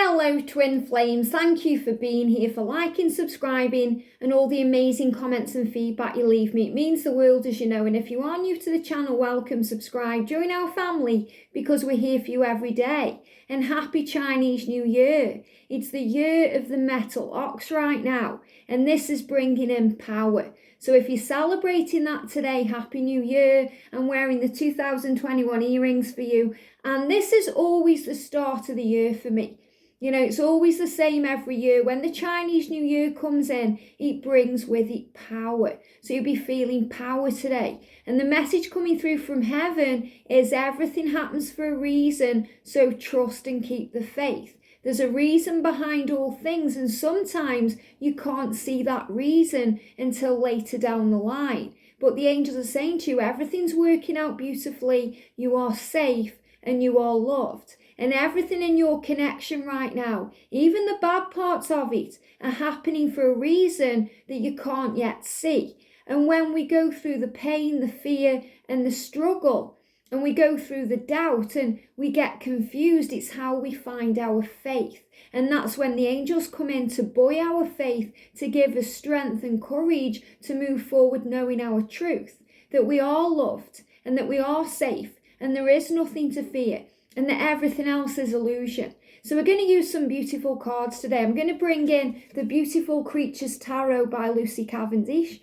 Hello twin flames, thank you for being here, for liking, subscribing and all the amazing comments and feedback you leave me. It means the world, as you know, and if you are new to the channel, welcome, subscribe, join our family because we're here for you every day. And happy Chinese New Year. It's the year of the metal ox right now, and this is bringing in power. So if you're celebrating that today, Happy New Year. I'm wearing the 2021 earrings for you, and this is always the start of the year for me. You know, it's always the same every year. When the Chinese New Year comes in, it brings with it power. So you'll be feeling power today. And the message coming through from heaven is everything happens for a reason, so trust and keep the faith. There's a reason behind all things, and sometimes you can't see that reason until later down the line. But the angels are saying to you, everything's working out beautifully, you are safe and you are loved. And everything in your connection right now, even the bad parts of it, are happening for a reason that you can't yet see. And when we go through the pain, the fear and the struggle, and we go through the doubt and we get confused, it's how we find our faith. And that's when the angels come in to buoy our faith, to give us strength and courage to move forward knowing our truth, that we are loved and that we are safe and there is nothing to fear, and that everything else is illusion. So we're going to use some beautiful cards today. I'm going to bring in the Beautiful Creatures Tarot by Lucy Cavendish.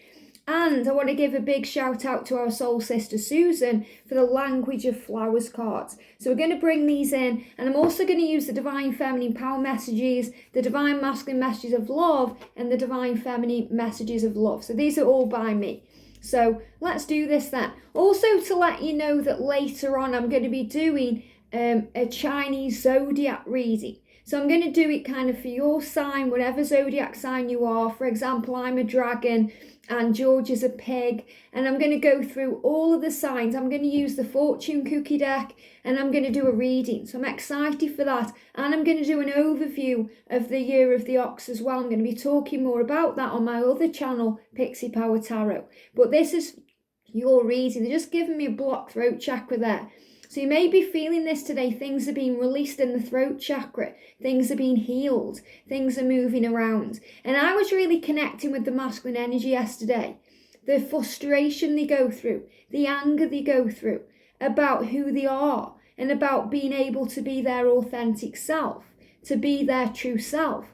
And I want to give a big shout out to our soul sister Susan for the Language of Flowers cards. So we're going to bring these in, and I'm also going to use the Divine Feminine Power messages, the Divine Masculine messages of love, and the Divine Feminine messages of love. So these are all by me. So let's do this then. Also to let you know that later on I'm going to be doing a Chinese zodiac reading. So I'm going to do it kind of for your sign, whatever zodiac sign you are. For example, I'm a dragon and George is a pig, and I'm going to go through all of the signs. I'm going to use the fortune cookie deck and I'm going to do a reading. So I'm excited for that, and I'm going to do an overview of the year of the ox as well. I'm going to be talking more about that on my other channel, Pixie Power Tarot. But this is your reading. They're just giving me a blocked throat chakra there. So you may be feeling this today. Things are being released in the throat chakra. Things are being healed. Things are moving around. And I was really connecting with the masculine energy yesterday. The frustration they go through, the anger they go through about who they are and about being able to be their authentic self, to be their true self.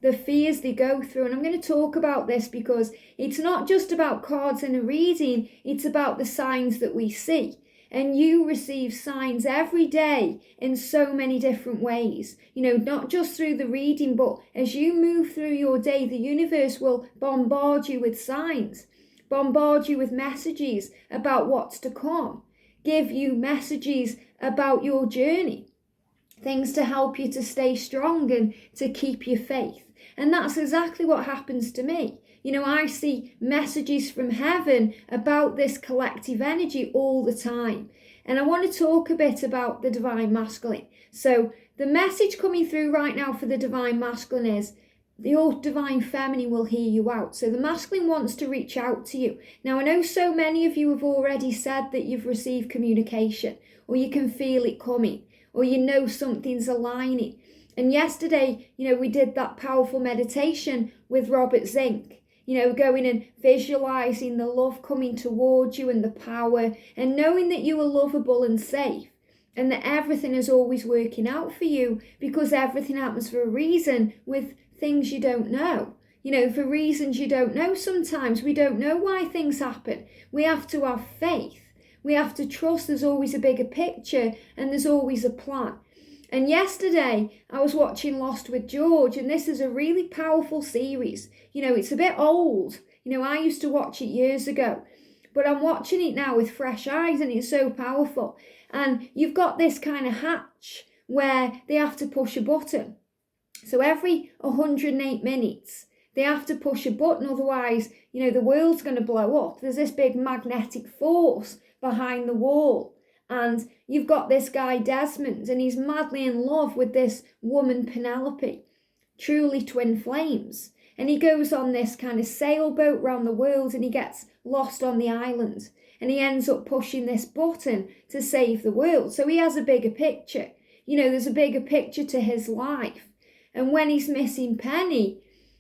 The fears they go through. And I'm going to talk about this because it's not just about cards and a reading. It's about the signs that we see. And you receive signs every day in so many different ways. You know, not just through the reading, but as you move through your day, the universe will bombard you with signs, bombard you with messages about what's to come, give you messages about your journey, things to help you to stay strong and to keep your faith. And that's exactly what happens to me. You know, I see messages from heaven about this collective energy all the time. And I want to talk a bit about the Divine Masculine. So the message coming through right now for the Divine Masculine is your Divine Feminine will hear you out. So the Masculine wants to reach out to you. Now, I know so many of you have already said that you've received communication, or you can feel it coming, or you know something's aligning. And yesterday, you know, we did that powerful meditation with Robert Zink. You know, going and visualizing the love coming towards you and the power, and knowing that you are lovable and safe, and that everything is always working out for you because everything happens for a reason with things you don't know. You know, for reasons you don't know sometimes. We don't know why things happen. We have to have faith. We have to trust there's always a bigger picture and there's always a plan. And yesterday, I was watching Lost with George, and this is a really powerful series. You know, it's a bit old. You know, I used to watch it years ago, but I'm watching it now with fresh eyes, and it's so powerful. And you've got this kind of hatch where they have to push a button. So every 108 minutes, they have to push a button, otherwise, you know, the world's going to blow up. There's this big magnetic force behind the wall. And you've got this guy Desmond, and he's madly in love with this woman Penelope, truly twin flames. And he goes on this kind of sailboat around the world, and he gets lost on the island. And he ends up pushing this button to save the world. So he has a bigger picture. You know, there's a bigger picture to his life. And when he's missing Penny,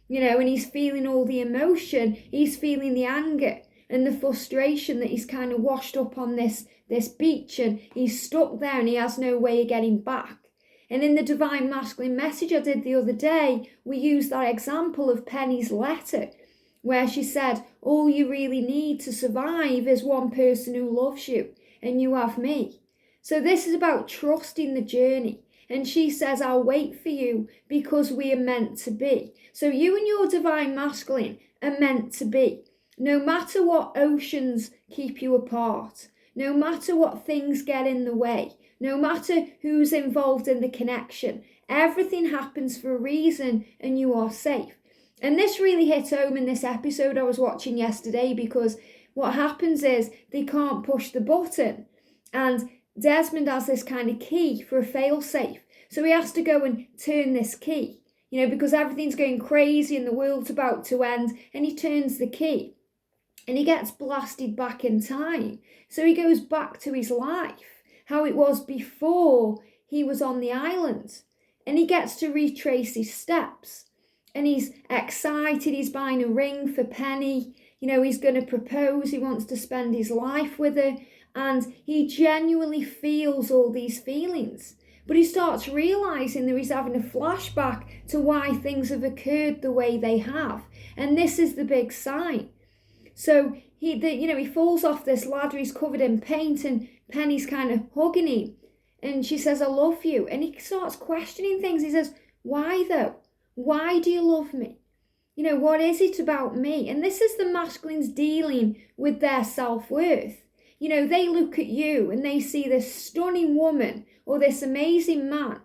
and he's feeling all the emotion, he's feeling the anger and the frustration that he's kind of washed up on this beach, and he's stuck there and he has no way of getting back. And in the Divine Masculine message I did the other day, we used that example of Penny's letter, where she said, all you really need to survive is one person who loves you, and you have me. So this is about trusting the journey. And she says, I'll wait for you because we are meant to be. So you and your Divine Masculine are meant to be. No matter what oceans keep you apart, no matter what things get in the way, no matter who's involved in the connection, everything happens for a reason and you are safe. And this really hit home in this episode I was watching yesterday, because what happens is they can't push the button, and Desmond has this kind of key for a fail-safe. So he has to go and turn this key, because everything's going crazy and the world's about to end, and he turns the key and he gets blasted back in time. So he goes back to his life, how it was before he was on the island, and he gets to retrace his steps. And he's excited, he's buying a ring for Penny, he's going to propose, he wants to spend his life with her, and he genuinely feels all these feelings. But he starts realising that he's having a flashback to why things have occurred the way they have. And this is the big sign. So he falls off this ladder, he's covered in paint, and Penny's kind of hugging him. And she says, I love you. And he starts questioning things. He says, why though? Why do you love me? What is it about me? And this is the masculines dealing with their self-worth. They look at you and they see this stunning woman or this amazing man,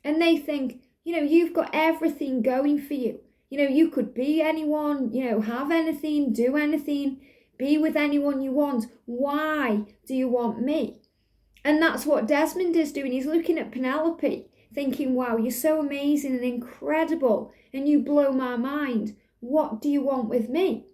and they think, you've got everything going for you. You could be anyone, have anything, do anything, be with anyone you want. Why do you want me? And that's what Desmond is doing. He's looking at Penelope, thinking, wow, you're so amazing and incredible, and you blow my mind. What do you want with me?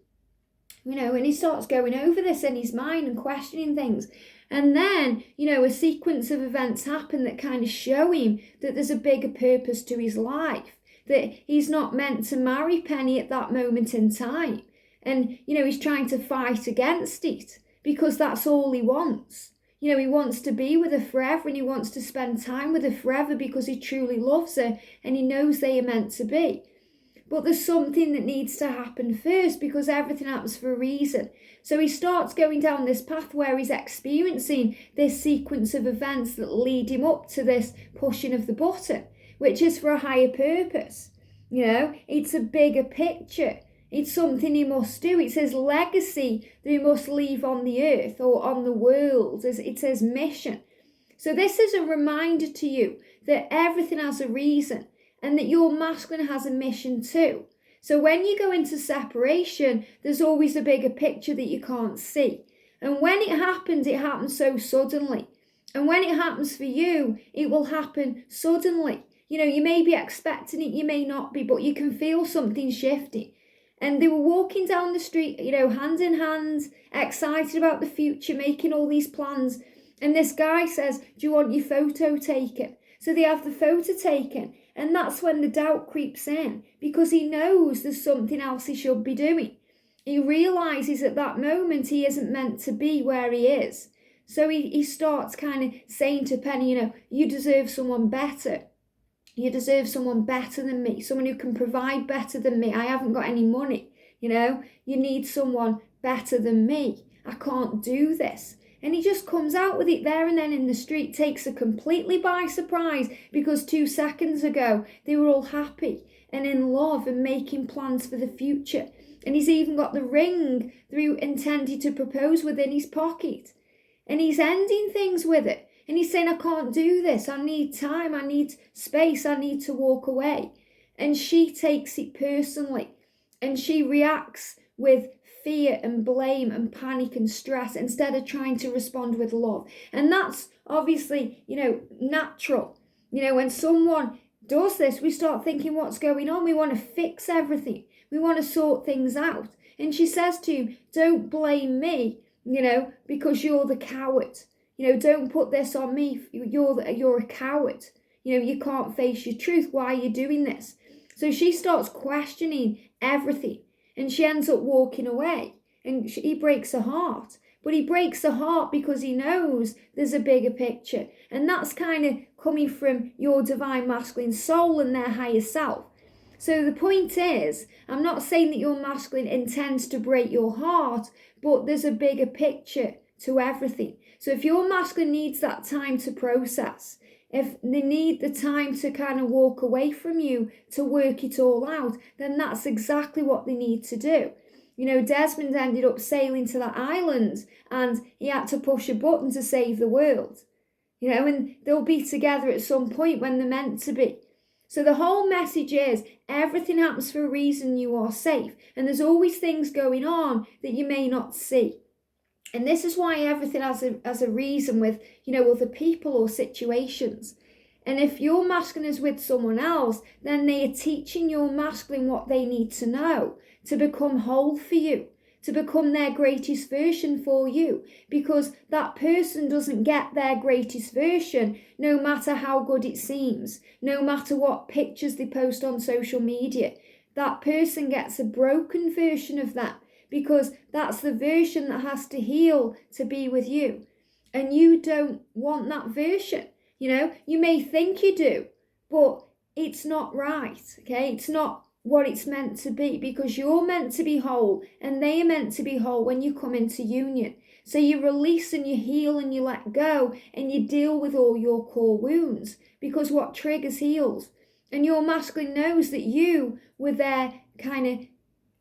And he starts going over this in his mind and questioning things. And then, a sequence of events happen that kind of show him that there's a bigger purpose to his life, that he's not meant to marry Penny at that moment in time. And, he's trying to fight against it because that's all he wants. He wants to be with her forever, and he wants to spend time with her forever because he truly loves her and he knows they are meant to be. But there's something that needs to happen first, because everything happens for a reason. So he starts going down this path where he's experiencing this sequence of events that lead him up to this pushing of the button, which is for a higher purpose. It's a bigger picture. It's something he must do. It's his legacy that he must leave on the earth or on the world. It's his mission. So this is a reminder to you that everything has a reason, and that your masculine has a mission too. So when you go into separation, there's always a bigger picture that you can't see. And when it happens so suddenly. And when it happens for you, it will happen suddenly. You may be expecting it, you may not be, but you can feel something shifting. And they were walking down the street, hand in hand, excited about the future, making all these plans. And this guy says, do you want your photo taken? So they have the photo taken. And that's when the doubt creeps in, because he knows there's something else he should be doing. He realises at that moment he isn't meant to be where he is. So he starts kind of saying to Penny, you deserve someone better. You deserve someone better than me, someone who can provide better than me. I haven't got any money, you need someone better than me. I can't do this. And he just comes out with it there and then in the street, takes her completely by surprise, because 2 seconds ago they were all happy and in love and making plans for the future. And he's even got the ring that he intended to propose with in his pocket. And he's ending things with it. And he's saying, I can't do this. I need time. I need space. I need to walk away. And she takes it personally. And she reacts with fear and blame and panic and stress instead of trying to respond with love. And that's obviously, natural. When someone does this, we start thinking, what's going on? We want to fix everything. We want to sort things out. And she says to him, don't blame me, because you're the coward. Don't put this on me. You're a coward. You can't face your truth. Why are you doing this? So she starts questioning everything, and she ends up walking away, and he breaks her heart. But he breaks her heart because he knows there's a bigger picture. And that's kind of coming from your divine masculine soul and their higher self. So the point is, I'm not saying that your masculine intends to break your heart, but there's a bigger picture to everything. So if your masculine needs that time to process, if they need the time to kind of walk away from you to work it all out, then that's exactly what they need to do. Desmond ended up sailing to that island and he had to push a button to save the world. And they'll be together at some point when they're meant to be. So the whole message is everything happens for a reason. You are safe. And there's always things going on that you may not see. And this is why everything has a reason with, other people or situations. And if your masculine is with someone else, then they are teaching your masculine what they need to know to become whole for you, to become their greatest version for you. Because that person doesn't get their greatest version, no matter how good it seems, no matter what pictures they post on social media. That person gets a broken version of that, because that's the version that has to heal to be with you. And you don't want that version. You may think you do, but it's not right, okay? It's not what it's meant to be, because you're meant to be whole and they are meant to be whole when you come into union. So you release and you heal and you let go and you deal with all your core wounds, because what triggers heals. And your masculine knows that you were their kind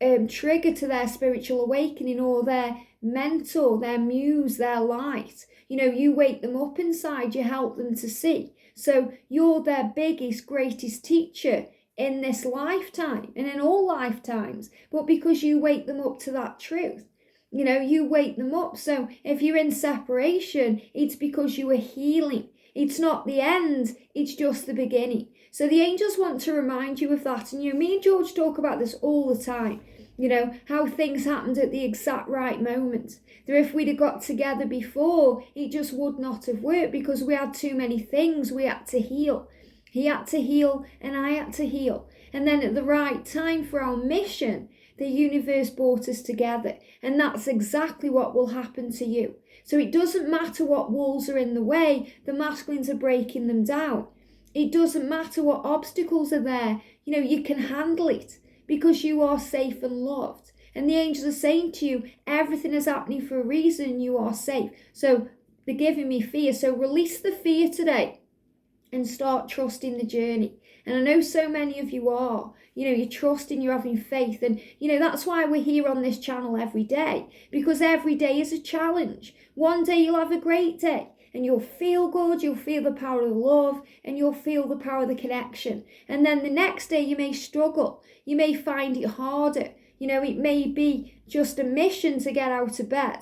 of trigger to their spiritual awakening, or their mentor, their muse, their light. You wake them up inside, you help them to see. So you're their biggest, greatest teacher in this lifetime and in all lifetimes. But because you wake them up to that truth, you wake them up. So if you're in separation, it's because you are healing. It's not the end, it's just the beginning. So the angels want to remind you of that. And me and George talk about this all the time. How things happened at the exact right moment. That if we'd have got together before, it just would not have worked, because we had too many things we had to heal. He had to heal and I had to heal. And then at the right time for our mission, the universe brought us together. And that's exactly what will happen to you. So it doesn't matter what walls are in the way, the masculines are breaking them down. It doesn't matter what obstacles are there, you can handle it, because you are safe and loved. And the angels are saying to you, everything is happening for a reason, you are safe. So they're giving me fear. So release the fear today and start trusting the journey. And I know so many of you are, you're trusting, you're having faith. And, that's why we're here on this channel every day, because every day is a challenge. One day you'll have a great day and you'll feel good, you'll feel the power of love, and you'll feel the power of the connection. And then the next day you may struggle, you may find it harder. It may be just a mission to get out of bed.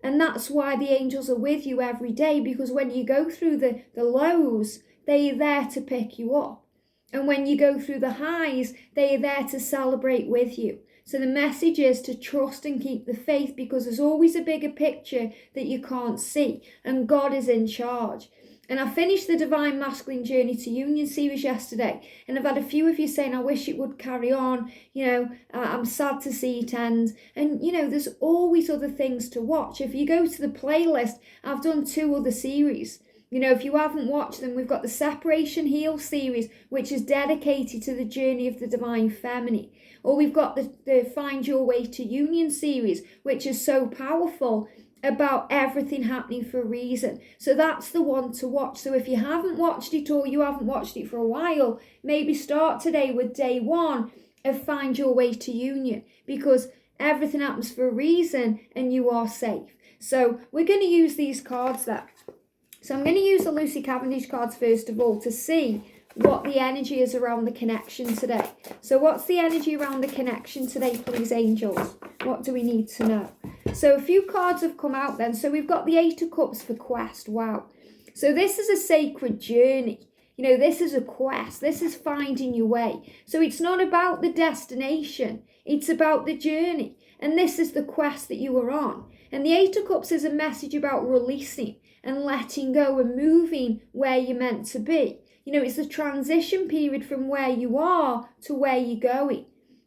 And that's why the angels are with you every day, because when you go through the lows, they are there to pick you up. And when you go through the highs, they are there to celebrate with you. So the message is to trust and keep the faith, because there's always a bigger picture that you can't see. And God is in charge. And I finished the Divine Masculine Journey to Union series yesterday. And I've had a few of you saying, I wish it would carry on. I'm sad to see it end. And, there's always other things to watch. If you go to the playlist, I've done 2 other series. If you haven't watched them, we've got the Separation Heal series, which is dedicated to the journey of the Divine Feminine. Or we've got the Find Your Way to Union series, which is so powerful, about everything happening for a reason. So that's the one to watch. So if you haven't watched it, or you haven't watched it for a while, maybe start today with day 1 of Find Your Way to Union, because everything happens for a reason and you are safe. So we're going to use these cards there. So I'm going to use the Lucy Cavendish cards first of all to see what the energy is around the connection today. So what's the energy around the connection today, please, angels? What do we need to know? So a few cards have come out then. So we've got the 8 of Cups for quest. Wow. So this is a sacred journey. This is a quest. This is finding your way. So it's not about the destination. It's about the journey. And this is the quest that you are on. And the 8 of Cups is a message about releasing and letting go and moving where you're meant to be. It's the transition period from where you are to where you're going,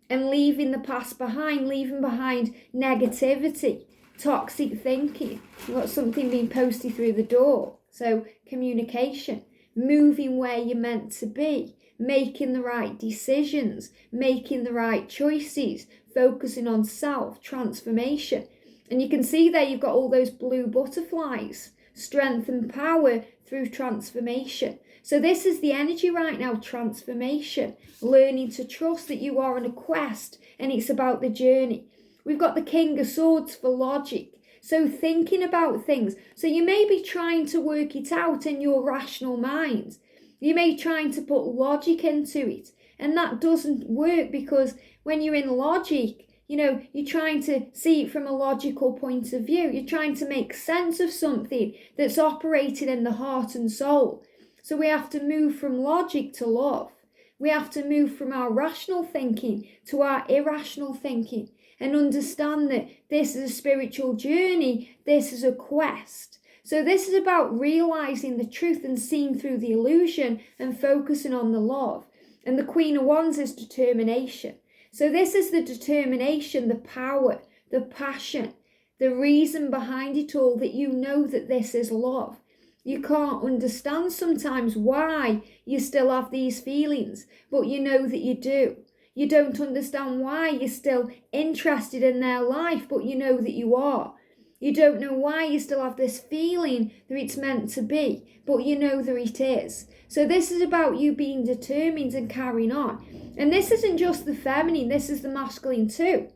and leaving the past behind, leaving behind negativity, toxic thinking. You've got something being posted through the door. So communication, moving where you're meant to be, making the right decisions, making the right choices, focusing on self, transformation. And you can see there you've got all those blue butterflies, strength and power through transformation. So this is the energy right now, transformation, learning to trust that you are on a quest and it's about the journey. We've got the King of Swords for logic. So thinking about things. So you may be trying to work it out in your rational mind. You may be trying to put logic into it. And that doesn't work, because when you're in logic, you're trying to see it from a logical point of view. You're trying to make sense of something that's operating in the heart and soul. So we have to move from logic to love. We have to move from our rational thinking to our irrational thinking, and understand that this is a spiritual journey. This is a quest. So this is about realizing the truth and seeing through the illusion and focusing on the love. And the Queen of Wands is determination. So this is the determination, the power, the passion, the reason behind it all, that you know that this is love. You can't understand sometimes why you still have these feelings, but you know that you do. You don't understand why you're still interested in their life, but you know that you are. You don't know why you still have this feeling that it's meant to be, but you know that it is. So this is about you being determined and carrying on. And this isn't just the feminine, this is the masculine too.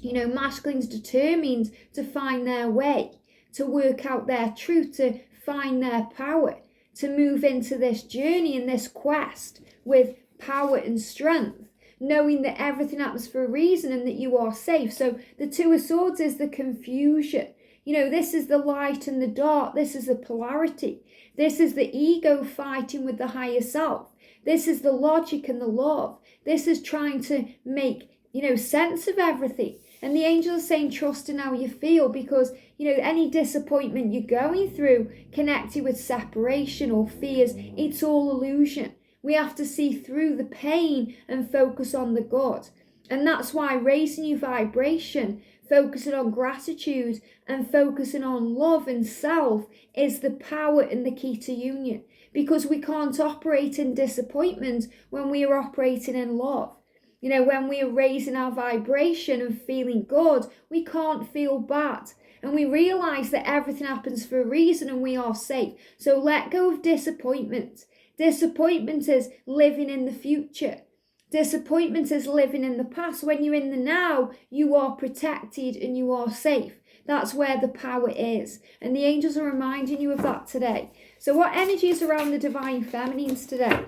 Masculine's determined to find their way, to work out their truth, to find their power, to move into this journey and this quest with power and strength, knowing that everything happens for a reason and that you are safe. So the Two of Swords is the confusion. This is the light and the dark. This is the polarity. This is the ego fighting with the higher self. This is the logic and the love. This is trying to make, sense of everything. And the angels are saying, trust in how you feel, because, any disappointment you're going through connected with separation or fears, it's all illusion. We have to see through the pain and focus on the good. And that's why raising your vibration, focusing on gratitude and focusing on love and self is the power and the key to union. Because we can't operate in disappointment when we are operating in love. When we are raising our vibration and feeling good, we can't feel bad. And we realize that everything happens for a reason and we are safe. So let go of disappointment. Disappointment is living in the future. Disappointment is living in the past. When you're in the now, you are protected and you are safe. That's where the power is. And the angels are reminding you of that today. So what energy is around the divine feminines today?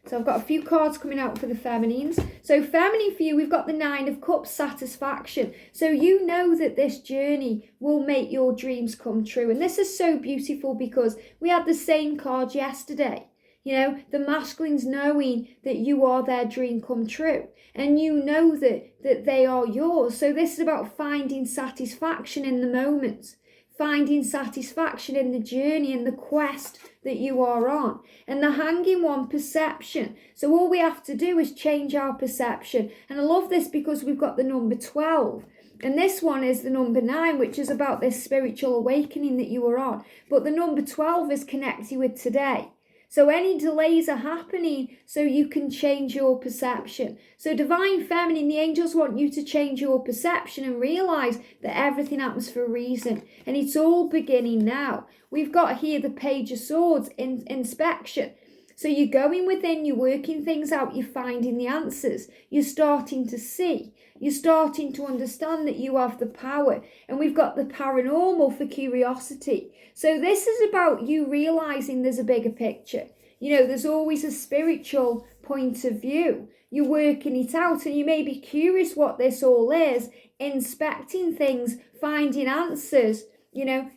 So I've got a few cards coming out for the feminines. So feminine for you, we've got the Nine of Cups, satisfaction. So you know that this journey will make your dreams come true. And this is so beautiful because we had the same card yesterday. The masculines knowing that you are their dream come true. And you know that they are yours. So this is about finding satisfaction in the moment. Finding satisfaction in the journey and the quest that you are on. And the Hanging One, perception. So all we have to do is change our perception. And I love this because we've got the number 12. And this one is the number 9, which is about this spiritual awakening that you are on. But the number 12 is connected with today. So any delays are happening so you can change your perception. So divine feminine, the angels want you to change your perception and realize that everything happens for a reason. And it's all beginning now. We've got here the Page of Swords, inspection. So you're going within, you're working things out, you're finding the answers. You're starting to see. You're starting to understand that you have the power. And we've got the paranormal for curiosity. So this is about you realizing there's a bigger picture. There's always a spiritual point of view. You're working it out and you may be curious what this all is, inspecting things, finding answers,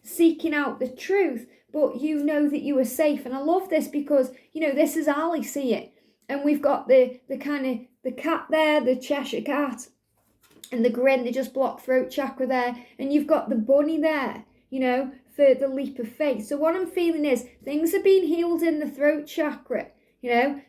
seeking out the truth. But you know that you are safe. And I love this because, this is Alice here. And we've got the kind of the cat there, the Cheshire Cat. And the grin, they just block throat chakra there. And you've got the bunny there, for the leap of faith. So what I'm feeling is things are being healed in the throat chakra.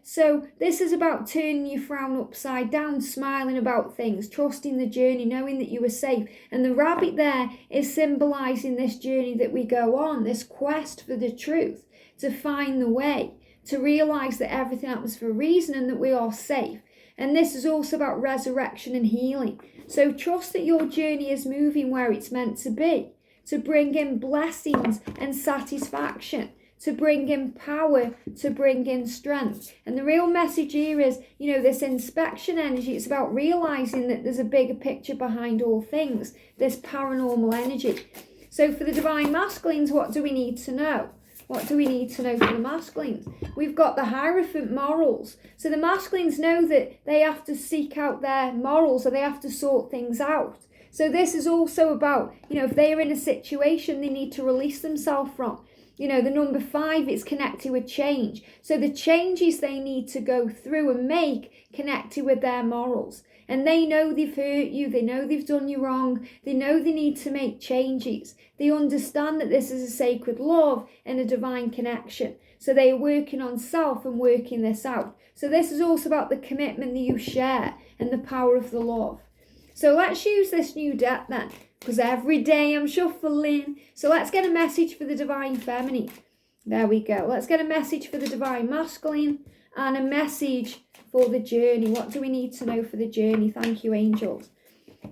So this is about turning your frown upside down, smiling about things, trusting the journey, knowing that you are safe. And the rabbit there is symbolizing this journey that we go on, this quest for the truth, to find the way, to realize that everything happens for a reason and that we are safe. And this is also about resurrection and healing. So trust that your journey is moving where it's meant to be, to bring in blessings and satisfaction, to bring in power, to bring in strength. And the real message here is, this inspection energy, it's about realizing that there's a bigger picture behind all things, this paranormal energy. So for the divine masculines, what do we need to know? What do we need to know for the masculines? We've got the Hierophant morals. So the masculines know that they have to seek out their morals, or they have to sort things out. So this is also about, if they're in a situation they need to release themselves from. The number 5 is connected with change. So the changes they need to go through and make connected with their morals. And they know they've hurt you. They know they've done you wrong. They know they need to make changes. They understand that this is a sacred love and a divine connection. So they are working on self and working this out. So this is also about the commitment that you share and the power of the love. So let's use this new deck then, because every day I'm shuffling. So let's get a message for the divine feminine. There we go. Let's get a message for the divine masculine and a message for the journey. What do we need to know for the journey? Thank you, angels.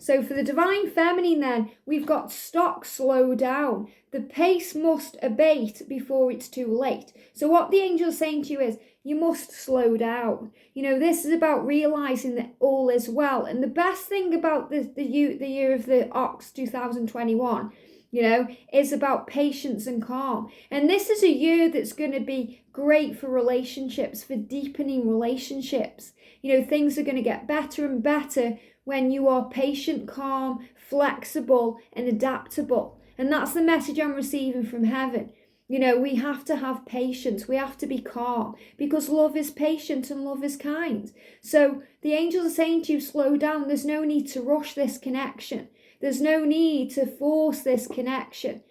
So for the divine feminine then, we've got stop, slow down. The pace must abate before it's too late. So what the angel is saying to you is, you must slow down. This is about realizing that all is well. And the best thing about the year of the Ox 2021, is about patience and calm. And this is a year that's going to be great for relationships, for deepening relationships. Things are going to get better and better when you are patient, calm, flexible, and adaptable. And that's the message I'm receiving from heaven. We have to have patience. We have to be calm, because love is patient and love is kind. So the angels are saying to you, slow down. There's no need to rush this connection. There's no need to force this connection.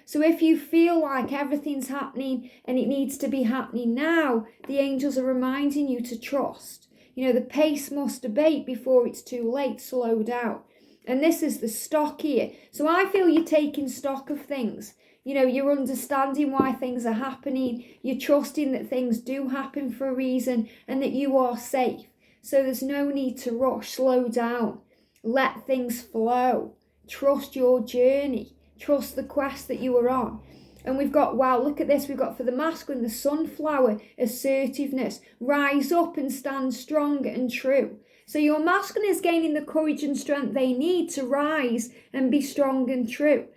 So if you feel like everything's happening and it needs to be happening now, the angels are reminding you to trust. The pace must abate before it's too late. Slow down. And this is the stock here. So I feel you're taking stock of things. You're understanding why things are happening. You're trusting that things do happen for a reason and that you are safe. So there's no need to rush. Slow down. Let things flow. Trust your journey. Trust the quest that you are on. And we've got, wow, look at this. We've got for the masculine, the sunflower, assertiveness. Rise up and stand strong and true. So your masculine is gaining the courage and strength they need to rise and be strong and true.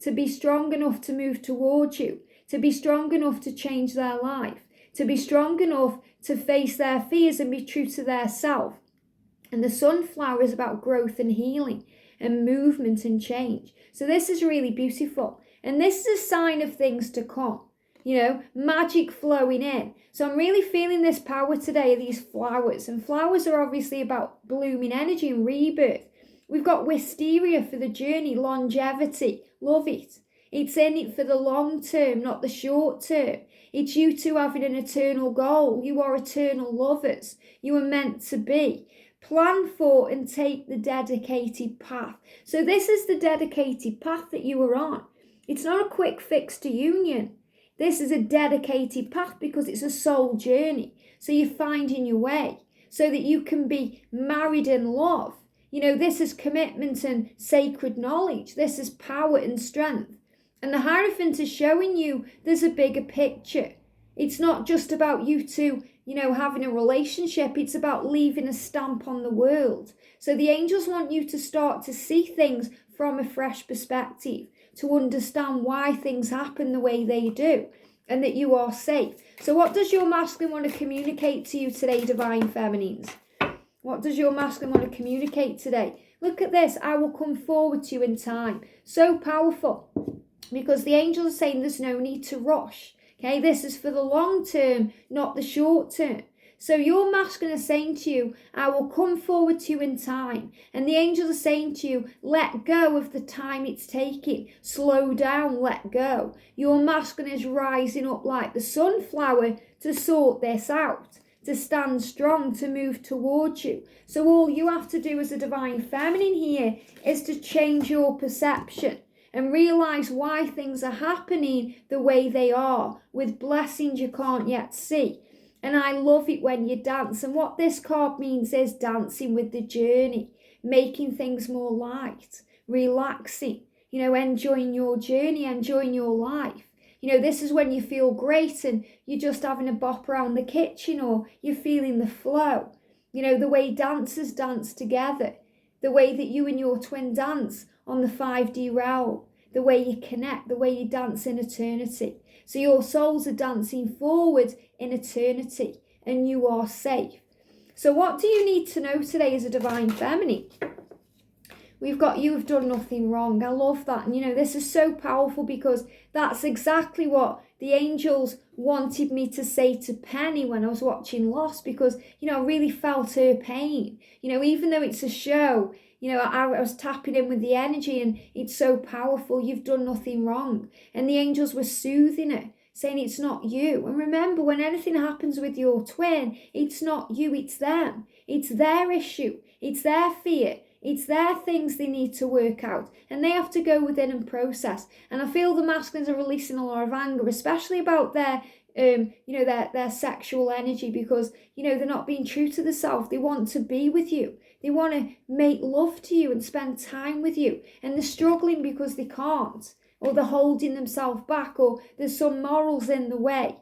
To be strong enough to move towards you. To be strong enough to change their life. To be strong enough to face their fears and be true to their self. And the sunflower is about growth and healing and movement and change. So this is really beautiful. And this is a sign of things to come. Magic flowing in. So I'm really feeling this power today, these flowers. And flowers are obviously about blooming energy and rebirth. We've got wisteria for the journey, longevity. Love it. It's in it for the long term, not the short term. It's you two having an eternal goal. You are eternal lovers. You are meant to be. Plan for and take the dedicated path. So this is the dedicated path that you are on. It's not a quick fix to union. This is a dedicated path because it's a soul journey. So you're finding your way so that you can be married in love. This is commitment and sacred knowledge. This is power and strength. And the Hierophant is showing you there's a bigger picture. It's not just about you two, having a relationship. It's about leaving a stamp on the world. So the angels want you to start to see things from a fresh perspective, to understand why things happen the way they do, and that you are safe. So what does your masculine want to communicate to you today, divine feminines? What does your masculine want to communicate today? Look at this. I will come forward to you in time. So powerful, because the angels are saying there's no need to rush. Okay, this is for the long term, not the short term. So your masculine is saying to you, I will come forward to you in time. And the angels are saying to you, let go of the time it's taking. Slow down, let go. Your masculine is rising up like the sunflower to sort this out, to stand strong, to move towards you. So all you have to do as a divine feminine here is to change your perception and realize why things are happening the way they are, with blessings you can't yet see. And I love it when you dance. And what this card means is dancing with the journey, making things more light, relaxing, enjoying your journey, enjoying your life. This is when you feel great and you're just having a bop around the kitchen, or you're feeling the flow. The way dancers dance together, the way that you and your twin dance on the 5D realm, the way you connect, the way you dance in eternity. So your souls are dancing forward in eternity and you are safe. So what do you need to know today as a divine feminine? We've got, you have done nothing wrong. I love that. And this is so powerful because that's exactly what the angels wanted me to say to Penny when I was watching Lost, because, I really felt her pain. Even though it's a show, I was tapping in with the energy and it's so powerful. You've done nothing wrong. And the angels were soothing her, saying it's not you. And remember, when anything happens with your twin, it's not you, it's them. It's their issue. It's their fear. It's their things they need to work out, and they have to go within and process. And I feel the masculines are releasing a lot of anger, especially about their their sexual energy, because they're not being true to themselves. They want to be with you, they want to make love to you and spend time with you, and they're struggling because they can't, or they're holding themselves back, or there's some morals in the way,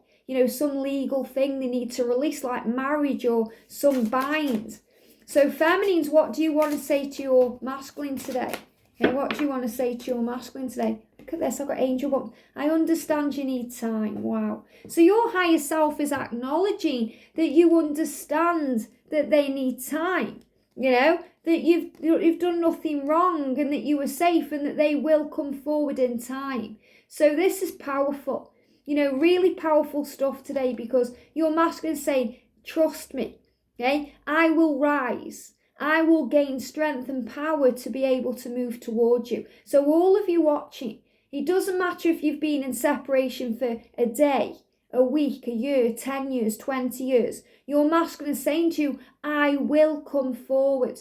some legal thing they need to release, like marriage or some bind. So feminines, what do you want to say to your masculine today? Okay, what do you want to say to your masculine today? Look at this, I've got angel book. I understand you need time. Wow. So your higher self is acknowledging that you understand that they need time. That you've done nothing wrong and that you were safe and that they will come forward in time. So this is powerful. Really powerful stuff today, because your masculine is saying, trust me. Okay, I will rise. I will gain strength and power to be able to move towards you. So all of you watching, it doesn't matter if you've been in separation for a day, a week, a year, 10 years, 20 years. Your masculine is saying to you, I will come forward.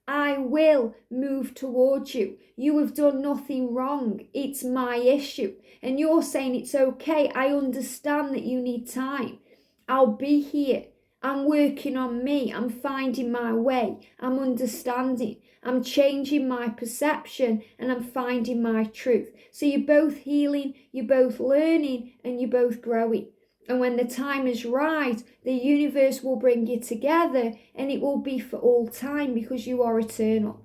I will move towards you. You have done nothing wrong. It's my issue. And you're saying it's okay. I understand that you need time. I'll be here. I'm working on me. I'm finding my way. I'm understanding. I'm changing my perception and I'm finding my truth. So you're both healing, you're both learning, and you're both growing. And when the time is right, the universe will bring you together, and it will be for all time, because you are eternal.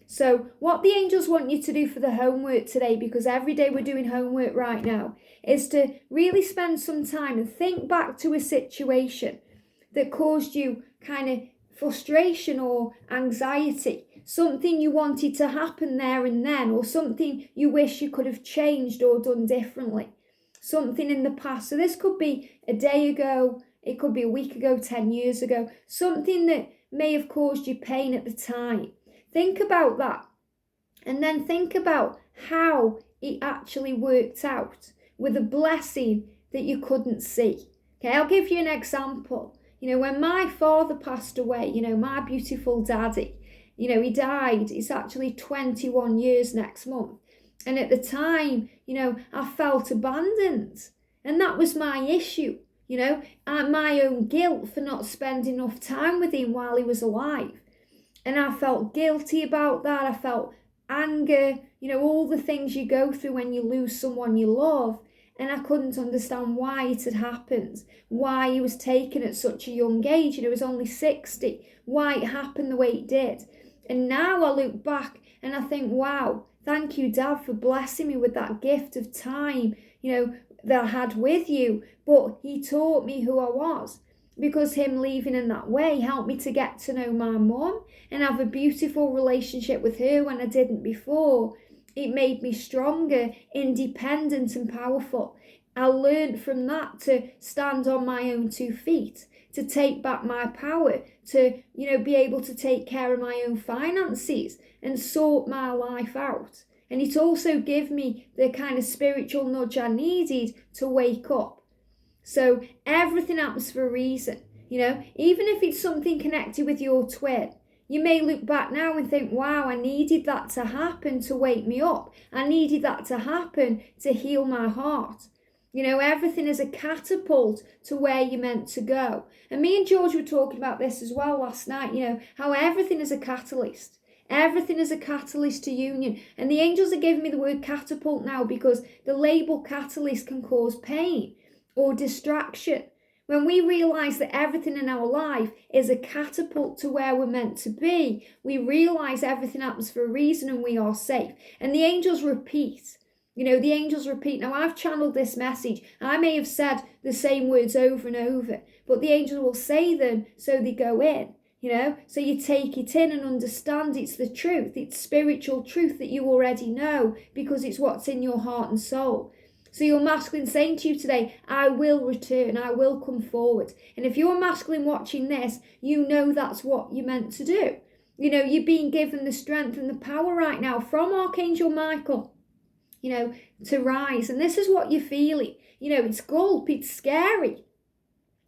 So what the angels want you to do for the homework today, because every day we're doing homework right now, is to really spend some time and think back to a situation that caused you kind of frustration or anxiety, something you wanted to happen there and then, or something you wish you could have changed or done differently, something in the past. So this could be a day ago, it could be a week ago, 10 years ago, something that may have caused you pain at the time. Think about that, and then think about how it actually worked out with a blessing that you couldn't see. Okay, I'll give you an example. When my father passed away, my beautiful daddy, he died. It's actually 21 years next month. And at the time, I felt abandoned. And that was my issue, my own guilt for not spending enough time with him while he was alive. And I felt guilty about that. I felt anger, all the things you go through when you lose someone you love. And I couldn't understand why it had happened, why he was taken at such a young age. He was only 60, why it happened the way it did. And now I look back and I think, wow, thank you, Dad, for blessing me with that gift of time, that I had with you. But he taught me who I was, because him leaving in that way helped me to get to know my mum and have a beautiful relationship with her when I didn't before. It made me stronger, independent and powerful. I learned from that to stand on my own 2 feet, to take back my power, to, be able to take care of my own finances and sort my life out. And it also gave me the kind of spiritual nudge I needed to wake up. So everything happens for a reason, even if it's something connected with your twin. You may look back now and think, wow, I needed that to happen to wake me up. I needed that to happen to heal my heart. Everything is a catapult to where you're meant to go. And me and George were talking about this as well last night, how everything is a catalyst. Everything is a catalyst to union. And the angels are giving me the word catapult now because the label catalyst can cause pain or distraction. When we realise that everything in our life is a catapult to where we're meant to be, we realise everything happens for a reason and we are safe. And the angels repeat. The angels repeat. Now, I've channeled this message. I may have said the same words over and over, but the angels will say them so they go in, so you take it in and understand it's the truth. It's spiritual truth that you already know because it's what's in your heart and soul. So your masculine saying to you today, I will return, I will come forward. And if you're masculine watching this, that's what you're meant to do. You're being given the strength and the power right now from Archangel Michael, to rise. And this is what you're feeling. It's gulp, it's scary.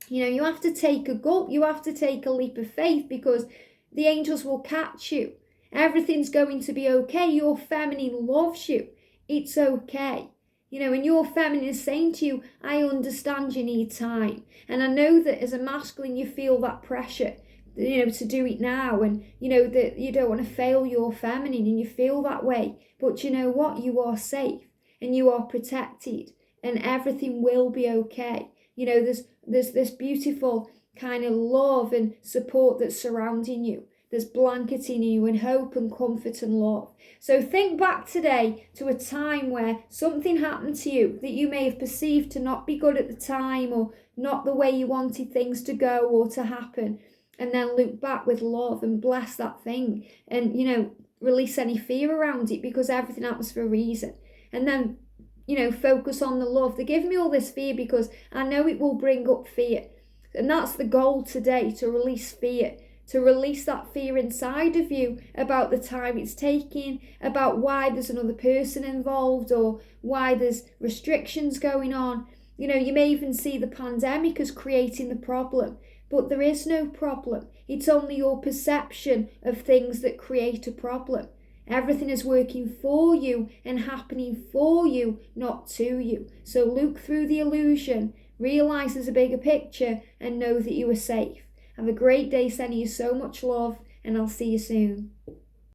You have to take a gulp, you have to take a leap of faith because the angels will catch you. Everything's going to be okay. Your feminine loves you. It's okay. And your feminine is saying to you, I understand you need time. And I know that as a masculine, you feel that pressure, to do it now. And, that you don't want to fail your feminine and you feel that way. But you know what? You are safe and you are protected and everything will be okay. There's this beautiful kind of love and support that's surrounding you. There's blanketing you in hope and comfort and love. So think back today to a time where something happened to you that you may have perceived to not be good at the time or not the way you wanted things to go or to happen. And then look back with love and bless that thing and, release any fear around it because everything happens for a reason. And then, focus on the love. They give me all this fear because I know it will bring up fear. And that's the goal today, to release fear. To release that fear inside of you about the time it's taking, about why there's another person involved or why there's restrictions going on. You may even see the pandemic as creating the problem, but there is no problem. It's only your perception of things that create a problem. Everything is working for you and happening for you, not to you. So look through the illusion, realise there's a bigger picture and know that you are safe. Have a great day, sending you so much love, and I'll see you soon.